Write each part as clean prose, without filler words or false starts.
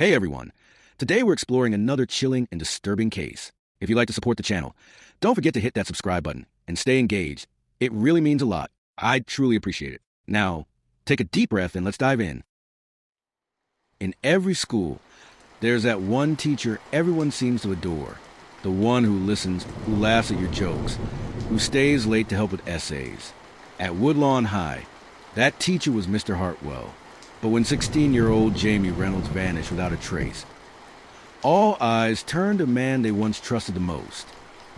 Hey everyone! Today we're exploring another chilling and disturbing case. If you'd like to support the channel, don't forget to hit that subscribe button and stay engaged. It really means a lot. I truly appreciate it. Now, take a deep breath and let's dive in. In every school, there's that one teacher everyone seems to adore. The one who listens, who laughs at your jokes, who stays late to help with essays. At Woodlawn High, that teacher was Mr. Hartwell. But when 16-year-old Jamie Reynolds vanished without a trace, all eyes turned to a man they once trusted the most.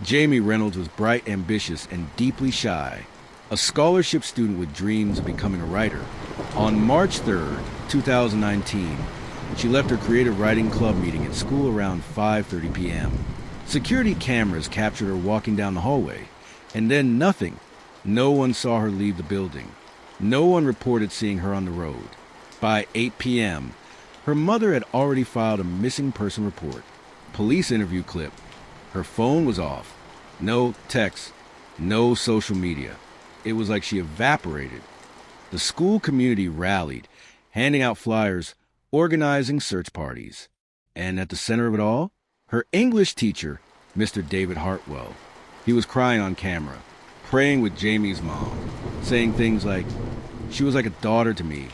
Jamie Reynolds was bright, ambitious, and deeply shy, a scholarship student with dreams of becoming a writer. On March 3rd, 2019, she left her creative writing club meeting at school around 5:30 p.m. Security cameras captured her walking down the hallway, and then nothing. No one saw her leave the building. No one reported seeing her on the road. By 8 p.m., her mother had already filed a missing person report. Police interview clip. Her phone was off. No texts, no social media. It was like she evaporated. The school community rallied, handing out flyers, organizing search parties. And at the center of it all, her English teacher, Mr. David Hartwell. He was crying on camera, praying with Jamie's mom, saying things like, "She was like a daughter to me."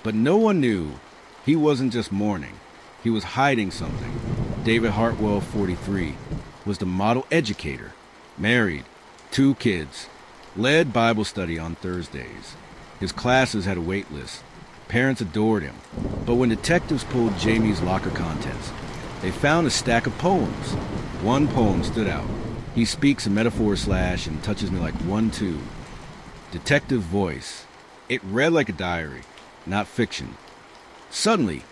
But no one knew he wasn't just mourning. He was hiding something. David Hartwell, 43, was the model educator, married, 2 kids, led Bible study on Thursdays. His classes had a wait list. Parents adored him. But when detectives pulled Jamie's locker contents, they found a stack of poems. One poem stood out. He speaks a metaphor slash and touches me like 1-2. Detective voice. It read like a diary. Not fiction. Suddenly,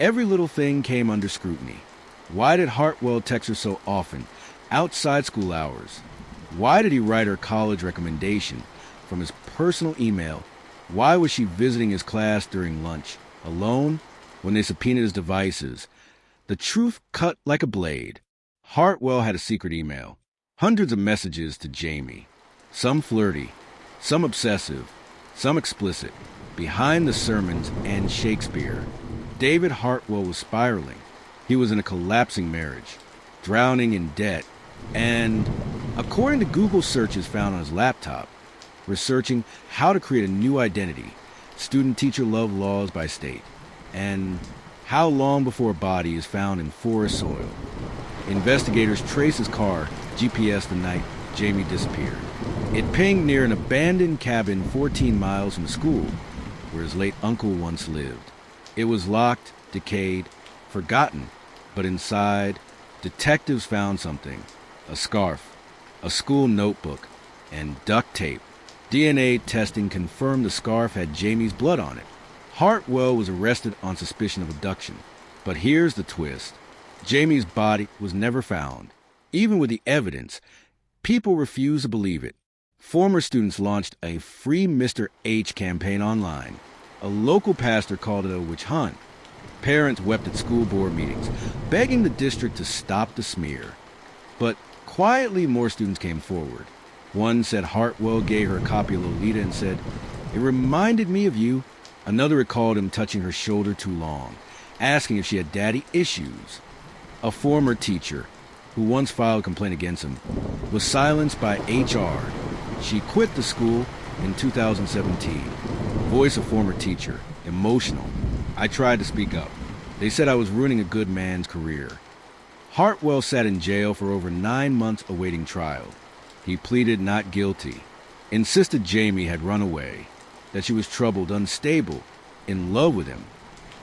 every little thing came under scrutiny. Why did Hartwell text her so often, outside school hours? Why did he write her college recommendation from his personal email? Why was she visiting his class during lunch, alone, when they subpoenaed his devices? The truth cut like a blade. Hartwell had a secret email. Hundreds of messages to Jamie. Some flirty, some obsessive, some explicit. Behind the sermons and Shakespeare, David Hartwell was spiraling. He was in a collapsing marriage, drowning in debt, and, according to Google searches found on his laptop, researching how to create a new identity, student-teacher love laws by state, and how long before a body is found in forest soil. Investigators traced his car, GPS, the night Jamie disappeared. It pinged near an abandoned cabin 14 miles from the school where his late uncle once lived. It was locked, decayed, forgotten, but inside, detectives found something. A scarf, a school notebook, and duct tape. DNA testing confirmed the scarf had Jamie's blood on it. Hartwell was arrested on suspicion of abduction. But here's the twist. Jamie's body was never found. Even with the evidence, people refused to believe it. Former students launched a Free Mr. H campaign online. A local pastor called it a witch hunt. Parents wept at school board meetings, begging the district to stop the smear. But quietly, more students came forward. One said Hartwell gave her a copy of Lolita and said, "It reminded me of you." Another recalled him touching her shoulder too long, asking if she had daddy issues. A former teacher, who once filed a complaint against him, was silenced by HR. She quit the school in 2017. Voice of former teacher, emotional. "I tried to speak up. They said I was ruining a good man's career." Hartwell sat in jail for over 9 months awaiting trial. He pleaded not guilty, insisted Jamie had run away, that she was troubled, unstable, in love with him.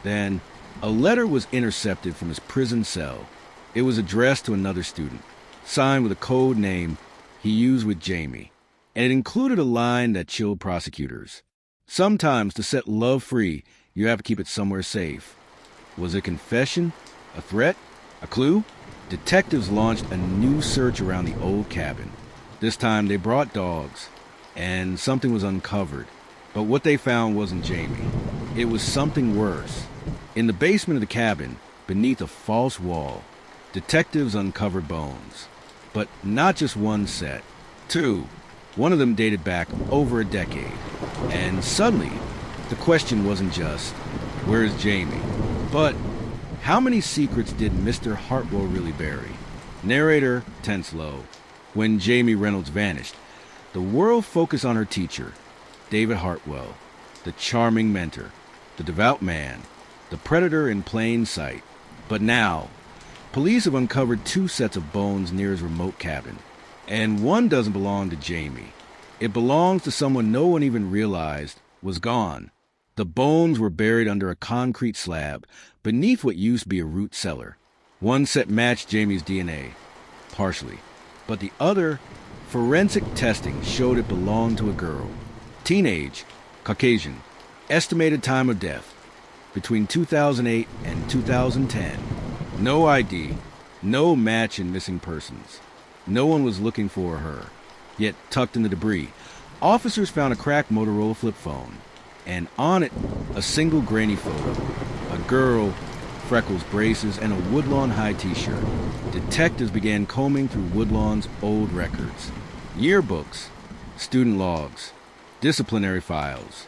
Then, a letter was intercepted from his prison cell. It was addressed to another student, signed with a code name he used with Jamie, and it included a line that chilled prosecutors. "Sometimes to set love free, you have to keep it somewhere safe." Was it a confession? A threat? A clue? Detectives launched a new search around the old cabin. This time they brought dogs, and something was uncovered. But what they found wasn't Jamie. It was something worse. In the basement of the cabin, beneath a false wall, detectives uncovered bones. But not just one set. 2. One of them dated back over a decade. And suddenly, the question wasn't just, where is Jamie? But, How many secrets did Mr. Hartwell really bury? Narrator tense low. When Jamie Reynolds vanished, the world focused on her teacher, David Hartwell, the charming mentor, the devout man, the predator in plain sight. But now, police have uncovered 2 sets of bones near his remote cabin, and one doesn't belong to Jamie. It belongs to someone no one even realized was gone. The bones were buried under a concrete slab beneath what used to be a root cellar. One set matched Jamie's DNA, partially, but the other, forensic testing showed it belonged to a girl. Teenage, Caucasian, estimated time of death, between 2008 and 2010. No ID, no match in missing persons. No one was looking for her. Yet, tucked in the debris, officers found a cracked Motorola flip phone, and on it, a single grainy photo. A girl, freckles, braces, and a Woodlawn High t-shirt. Detectives began combing through Woodlawn's old records, yearbooks, student logs, disciplinary files,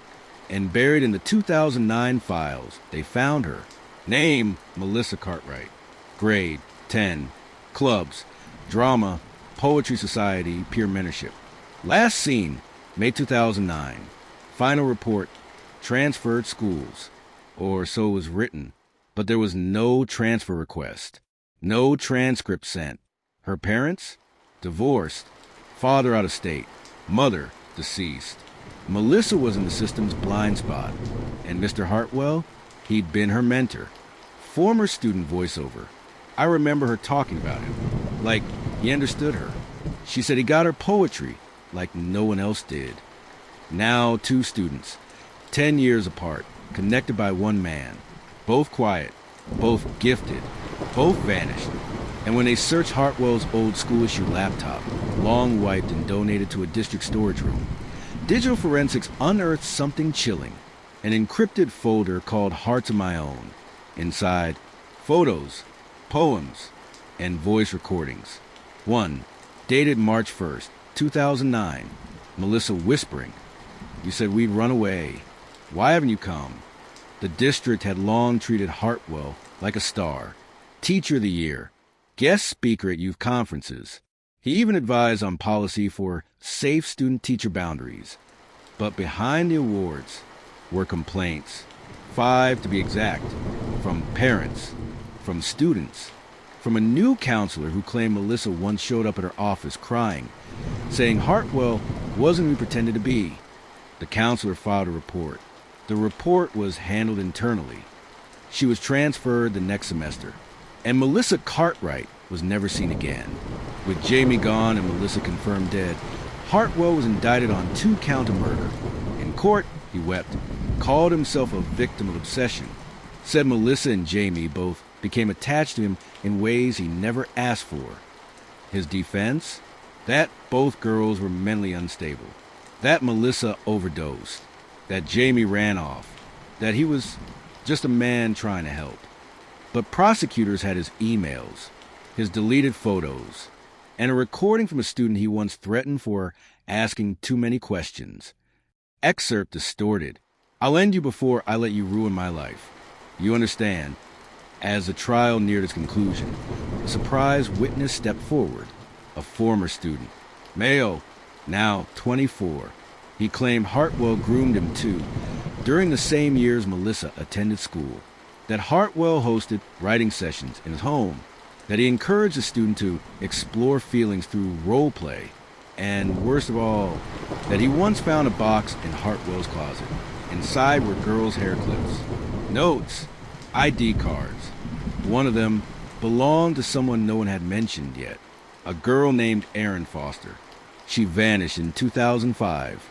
and buried in the 2009 files, they found her. Name, Melissa Cartwright. Grade, 10. Clubs, drama, poetry society, peer mentorship. Last seen, May 2009. Final report, transferred schools. Or so it was written. But there was no transfer request. No transcript sent. Her parents? Divorced. Father out of state. Mother, deceased. Melissa was in the system's blind spot. And Mr. Hartwell? He'd been her mentor. Former student voiceover. I remember her talking about him. Like he understood her. She said he got her poetry like no one else did. Now 2 students, 10 years apart, connected by one man. Both quiet, both gifted, both vanished. And when they searched Hartwell's old school-issue laptop, long wiped and donated to a district storage room, digital forensics unearthed something chilling, an encrypted folder called Hearts of My Own. Inside, photos, poems, and voice recordings. One, dated March 1st, 2009. Melissa whispering, "You said we'd run away. Why haven't you come?" The district had long treated Hartwell like a star, teacher of the year, guest speaker at youth conferences. He even advised on policy for safe student-teacher boundaries. But behind the awards were complaints, 5 to be exact, from parents, from students, from a new counselor who claimed Melissa once showed up at her office crying, saying Hartwell wasn't who he pretended to be. The counselor filed a report. The report was handled internally. She was transferred the next semester, and Melissa Cartwright was never seen again. With Jamie gone and Melissa confirmed dead, Hartwell was indicted on 2 counts of murder. In court, he wept, called himself a victim of obsession, said Melissa and Jamie both became attached to him in ways he never asked for. His defense? That both girls were mentally unstable, that Melissa overdosed, that Jamie ran off, that he was just a man trying to help. But prosecutors had his emails, his deleted photos, and a recording from a student he once threatened for asking too many questions. Excerpt distorted. "I'll end you before I let you ruin my life. You understand?" As the trial neared its conclusion, a surprise witness stepped forward, a former student, male, now 24. He claimed Hartwell groomed him too, during the same years Melissa attended school, that Hartwell hosted writing sessions in his home, that he encouraged the student to explore feelings through role play, and worst of all, that he once found a box in Hartwell's closet. Inside were girls' hair clips, notes, ID cards. One of them belonged to someone no one had mentioned yet, a girl named Erin Foster. She vanished in 2005,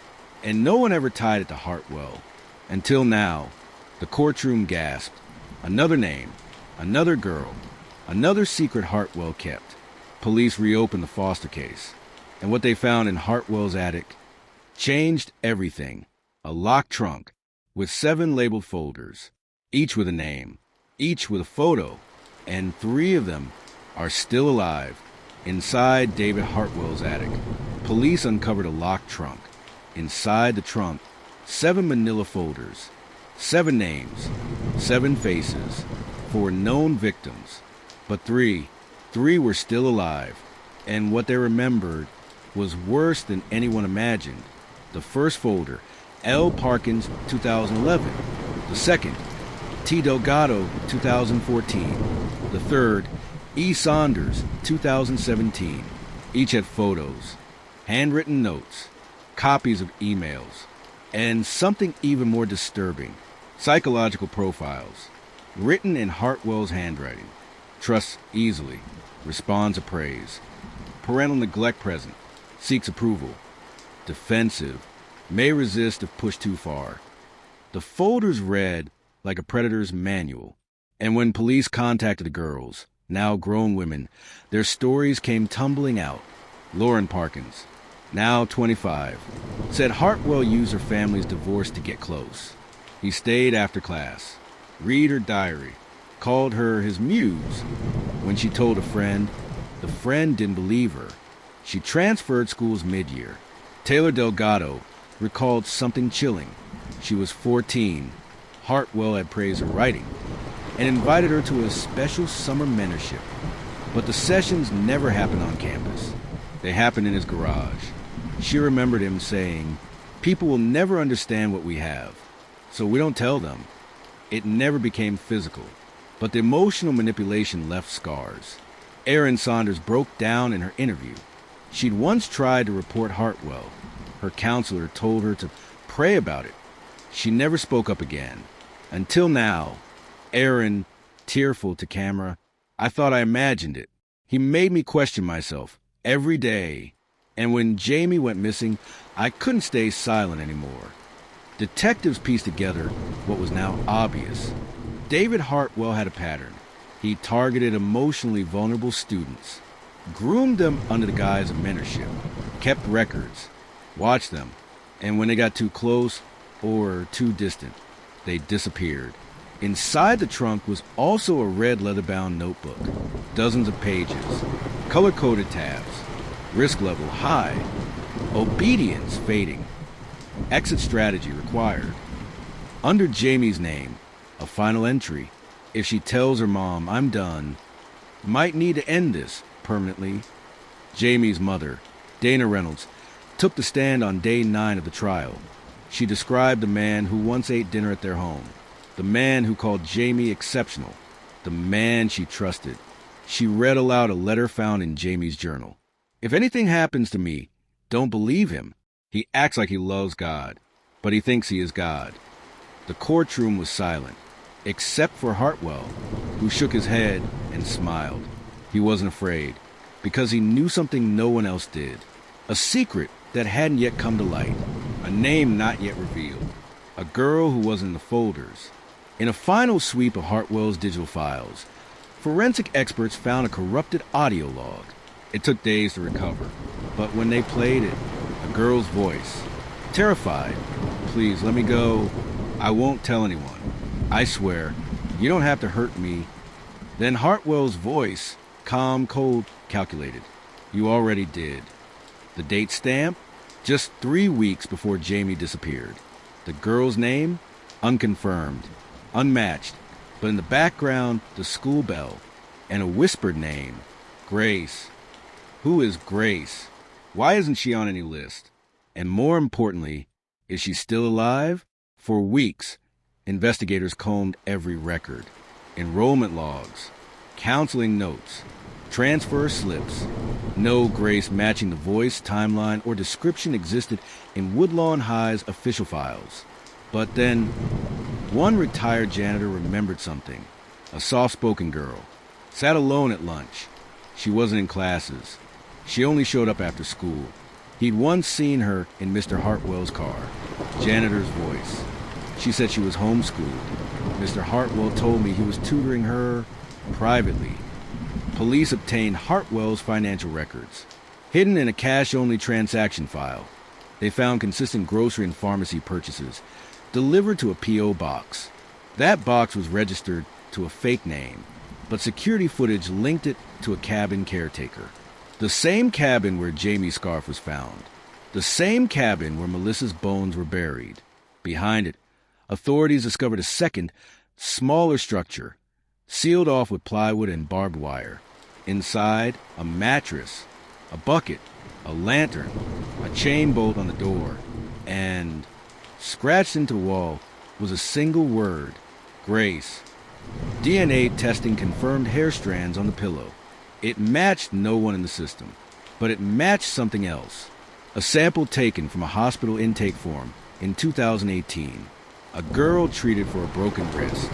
and no one ever tied it to Hartwell. Until now, the courtroom gasped. Another name, another girl, another secret Hartwell kept. Police reopened the Foster case, and what they found in Hartwell's attic changed everything. A locked trunk with 7 labeled folders, each with a name, each with a photo, and 3 of them are still alive inside David Hartwell's attic. Police uncovered a locked trunk. Inside the trunk, 7 manila folders, 7 names, 7 faces, 4 known victims, but three were still alive, and what they remembered was worse than anyone imagined. The first folder, L. Parkins, 2011. The second, T. Delgado, 2014. The third, E. Saunders, 2017. Each had photos, handwritten notes, copies of emails, and something even more disturbing, psychological profiles, written in Hartwell's handwriting. Trusts easily, responds to praise. Parental neglect present, seeks approval. Defensive, may resist if pushed too far. The folders read like a predator's manual, and when police contacted the girls, now grown women, their stories came tumbling out. Lauren Parkins, now 25, said Hartwell used her family's divorce to get close. He stayed after class, read her diary, called her his muse. When she told a friend, the friend didn't believe her. She transferred schools mid-year. Taylor Delgado recalled something chilling. She was 14. Hartwell had praised her writing and invited her to a special summer mentorship. But the sessions never happened on campus. They happened in his garage. She remembered him saying, "People will never understand what we have, so we don't tell them." It never became physical, but the emotional manipulation left scars. Erin Saunders broke down in her interview. She'd once tried to report Hartwell. Her counselor told her to pray about it. She never spoke up again. Until now. Erin, tearful to camera, "I thought I imagined it. He made me question myself every day. And when Jamie went missing, I couldn't stay silent anymore." Detectives pieced together what was now obvious. David Hartwell had a pattern. He targeted emotionally vulnerable students, groomed them under the guise of mentorship, kept records, watched them, and when they got too close or too distant, they disappeared. Inside the trunk was also a red leather-bound notebook, dozens of pages, color-coded tabs, risk level high, obedience fading, exit strategy required. Under Jamie's name, a final entry, "If she tells her mom I'm done, might need to end this permanently." Jamie's mother, Dana Reynolds, took the stand on day 9 of the trial. She described the man who once ate dinner at their home, the man who called Jamie exceptional, the man she trusted. She read aloud a letter found in Jamie's journal. "If anything happens to me, don't believe him. He acts like he loves God, but he thinks he is God." The courtroom was silent, except for Hartwell, who shook his head and smiled. He wasn't afraid, because he knew something no one else did. A secret that hadn't yet come to light, a name not yet revealed, a girl who was in the folders. In a final sweep of Hartwell's digital files, forensic experts found a corrupted audio log. It took days to recover, but when they played it, a girl's voice, terrified, "Please let me go. I won't tell anyone. I swear, you don't have to hurt me." Then Hartwell's voice, calm, cold, calculated, "You already did." The date stamp, just 3 weeks before Jamie disappeared. The girl's name, unconfirmed, unmatched, but in the background, the school bell, and a whispered name, Grace. Who is Grace? Why isn't she on any list? And more importantly, is she still alive? For weeks, investigators combed every record, enrollment logs, counseling notes, transfer slips. No Grace matching the voice, timeline, or description existed in Woodlawn High's official files. But then, one retired janitor remembered something. A soft-spoken girl, sat alone at lunch. She wasn't in classes. She only showed up after school. He'd once seen her in Mr. Hartwell's car. Janitor's voice. She said she was homeschooled. Mr. Hartwell told me he was tutoring her privately. Police obtained Hartwell's financial records, hidden in a cash-only transaction file. They found consistent grocery and pharmacy purchases, delivered to a P.O. box. That box was registered to a fake name, but security footage linked it to a cabin caretaker. The same cabin where Jamie's scarf was found. The same cabin where Melissa's bones were buried. Behind it, authorities discovered a second, smaller structure, sealed off with plywood and barbed wire. Inside, a mattress, a bucket, a lantern, a chain bolt on the door, and scratched into the wall was a single word: Grace. DNA testing confirmed hair strands on the pillow. It matched no one in the system, but it matched something else. A sample taken from a hospital intake form in 2018. A girl treated for a broken wrist.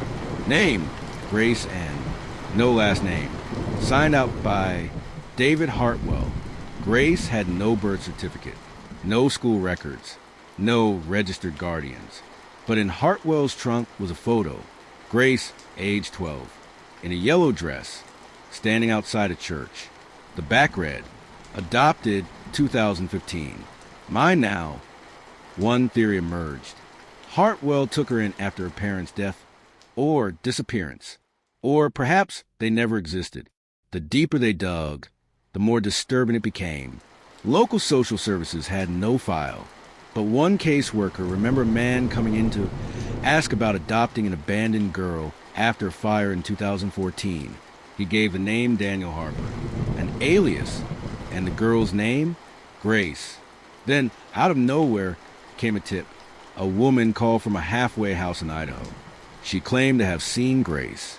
Name: Grace N. No last name. Signed out by David Hartwell. Grace had no birth certificate, no school records, no registered guardians. But in Hartwell's trunk was a photo. Grace, age 12, in a yellow dress, standing outside a church. The back read, adopted 2015. Mine now. One theory emerged. Hartwell took her in after her parents' death or disappearance. Or perhaps they never existed. The deeper they dug, the more disturbing it became. Local social services had no file, but one caseworker remembered a man coming in to ask about adopting an abandoned girl after a fire in 2014. He gave the name Daniel Harper, an alias, and the girl's name, Grace. Then, out of nowhere, came a tip. A woman called from a halfway house in Idaho. She claimed to have seen Grace,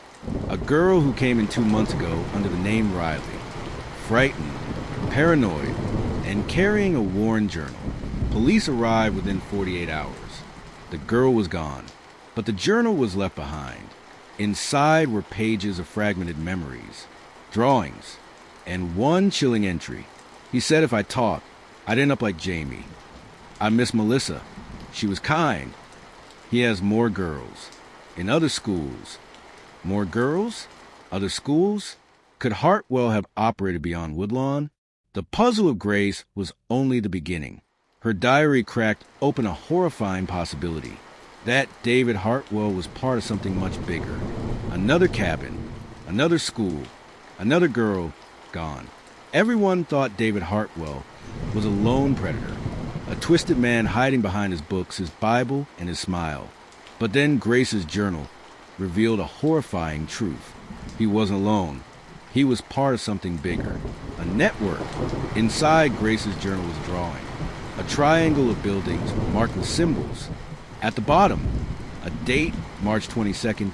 a girl who came in 2 months ago under the name Riley. Frightened, paranoid, and carrying a worn journal. Police arrived within 48 hours. The girl was gone, but the journal was left behind. Inside were pages of fragmented memories, drawings, and one chilling entry. He said if I talked, I'd end up like Jamie. I miss Melissa. She was kind. He has more girls. In other schools. More girls? Other schools? Could Hartwell have operated beyond Woodlawn? The puzzle of Grace was only the beginning. Her diary cracked open a horrifying possibility. That David Hartwell was part of something much bigger. Another cabin, another school, another girl gone. Everyone thought David Hartwell was a lone predator, a twisted man hiding behind his books, his Bible, and his smile. But then Grace's journal revealed a horrifying truth. He wasn't alone. He was part of something bigger, a network. Inside Grace's journal was a drawing, a triangle of buildings marked with symbols. At the bottom, a date, March 22nd,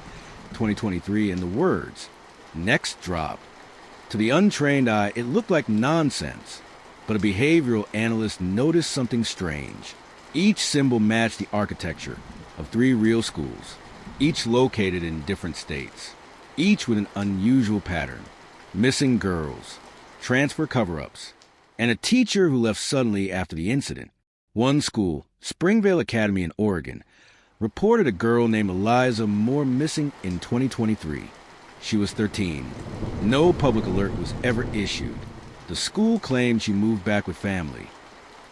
2023, and the words, next drop. To the untrained eye, it looked like nonsense, but a behavioral analyst noticed something strange. Each symbol matched the architecture of 3 real schools, each located in different states, each with an unusual pattern. Missing girls, transfer cover-ups, and a teacher who left suddenly after the incident. One school, Springvale Academy in Oregon, reported a girl named Eliza Moore missing in 2023. She was 13. No public alert was ever issued. The school claimed she moved back with family,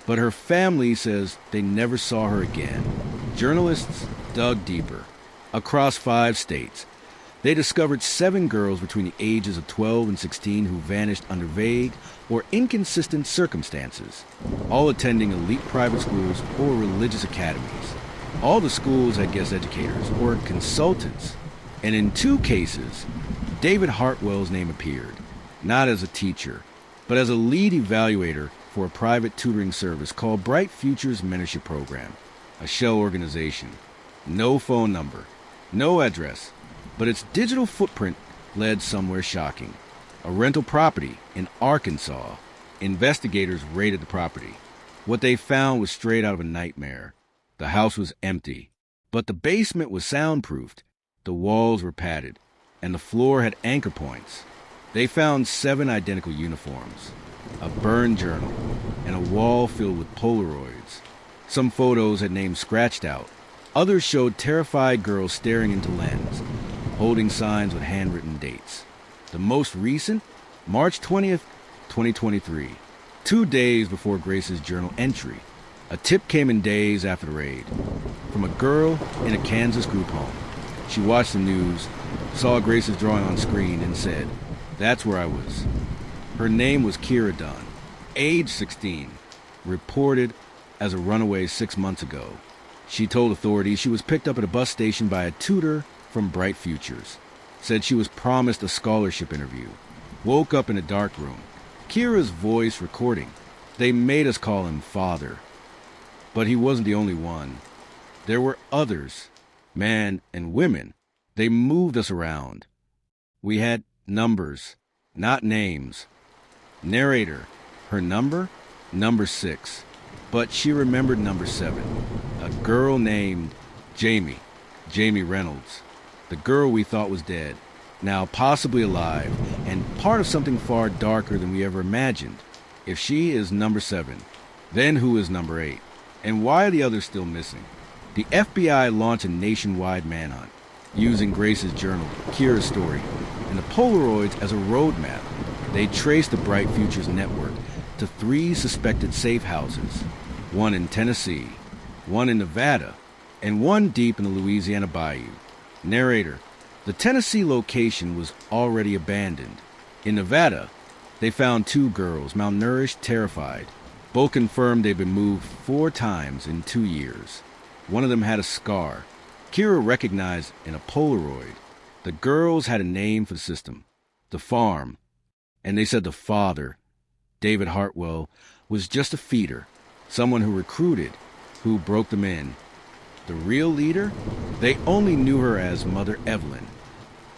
but her family says they never saw her again. Journalists dug deeper. Across 5 states, they discovered 7 girls between the ages of 12 and 16 who vanished under vague or inconsistent circumstances, all attending elite private schools or religious academies. All the schools had guest educators or consultants, and in 2 cases, David Hartwell's name appeared, not as a teacher, but as a lead evaluator for a private tutoring service called Bright Futures Mentorship Program, a shell organization. No phone number, no address, but its digital footprint led somewhere shocking. A rental property in Arkansas. Investigators raided the property. What they found was straight out of a nightmare. The house was empty, but the basement was soundproofed. The walls were padded, and the floor had anchor points. They found 7 identical uniforms, a burned journal, and a wall filled with Polaroids. Some photos had names scratched out. Others showed terrified girls staring into lens, holding signs with handwritten dates. The most recent, March 20th, 2023, 2 days before Grace's journal entry. A tip came in days after the raid, from a girl in a Kansas group home. She watched the news, saw Grace's drawing on screen, and said, "That's where I was." Her name was Kira Dunn, age 16, reported as a runaway 6 months ago. She told authorities she was picked up at a bus station by a tutor from Bright Futures. said she was promised a scholarship interview. Woke up in a dark room. Kira's voice recording. They made us call him Father. But he wasn't the only one. There were others, men and women. They moved us around. We had numbers, not names. Narrator, her number? Number 6. But she remembered number 7. A girl named Jamie Reynolds. The girl we thought was dead, now possibly alive, and part of something far darker than we ever imagined. If she is number 7, then who is number 8? And why are the others still missing? The FBI launched a nationwide manhunt, using Grace's journal, Kira's story, and the Polaroids as a roadmap. They traced the Bright Futures network to 3 suspected safe houses, one in Tennessee, one in Nevada, and one deep in the Louisiana bayou. Narrator, the Tennessee location was already abandoned. In Nevada, they found 2 girls, malnourished, terrified. Both confirmed they'd been moved 4 times in 2 years. One of them had a scar. Kira recognized in a Polaroid. The girls had a name for the system, the farm, and they said the father, David Hartwell, was just a feeder, someone who recruited, who broke them in. The real leader? They only knew her as Mother Evelyn.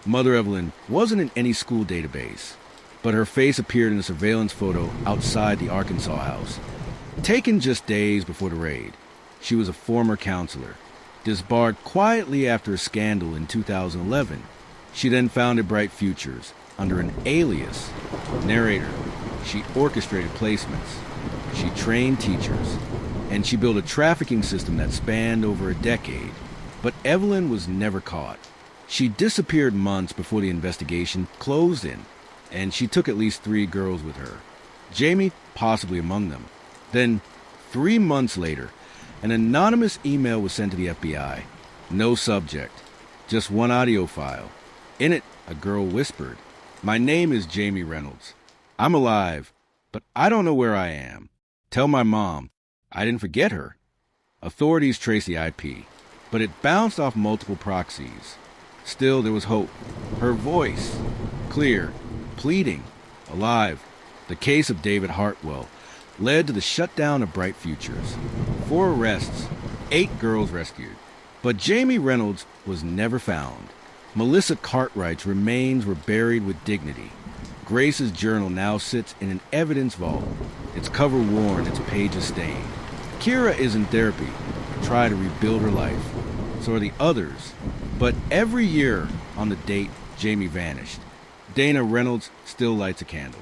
Mother Evelyn wasn't in any school database, but her face appeared in a surveillance photo outside the Arkansas house, taken just days before the raid. She was a former counselor, disbarred quietly after a scandal in 2011. She then founded Bright Futures under an alias. Narrator, she orchestrated placements, she trained teachers, and she built a trafficking system that spanned over a decade. But Evelyn was never caught. She disappeared months before the investigation closed in, and she took at least 3 girls with her. Jamie possibly among them. Then, 3 months later, an anonymous email was sent to the FBI. No subject, just one audio file. In it, a girl whispered, "My name is Jamie Reynolds. I'm alive, but I don't know where I am. Tell my mom I didn't forget her." Authorities traced the IP, but it bounced off multiple proxies. Still, there was hope. Her voice, clear, pleading, alive. The case of David Hartwell led to the shutdown of Bright Futures. 4 arrests, 8 girls rescued. But Jamie Reynolds was never found. Melissa Cartwright's remains were buried with dignity. Grace's journal now sits in an evidence vault, its cover worn, its pages stained. Kira is in therapy to try to rebuild her life. So are the others. But every year on the date Jamie vanished, Dana Reynolds still lights a candle,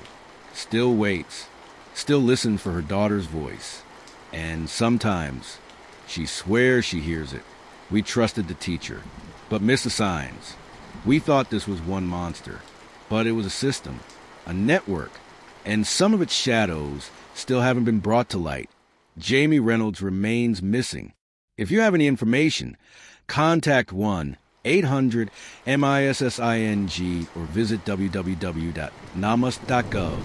still waits, still listens for her daughter's voice. And sometimes she swears she hears it. We trusted the teacher, but missed the signs. We thought this was one monster, but it was a system, a network, and some of its shadows still haven't been brought to light. Jamie Reynolds remains missing. If you have any information, contact 1-800-MISSING or visit www.namus.gov.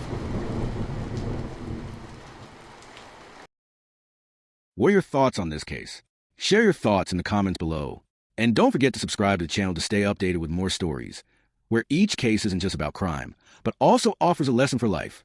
What are your thoughts on this case? Share your thoughts in the comments below. And don't forget to subscribe to the channel to stay updated with more stories, where each case isn't just about crime, but also offers a lesson for life.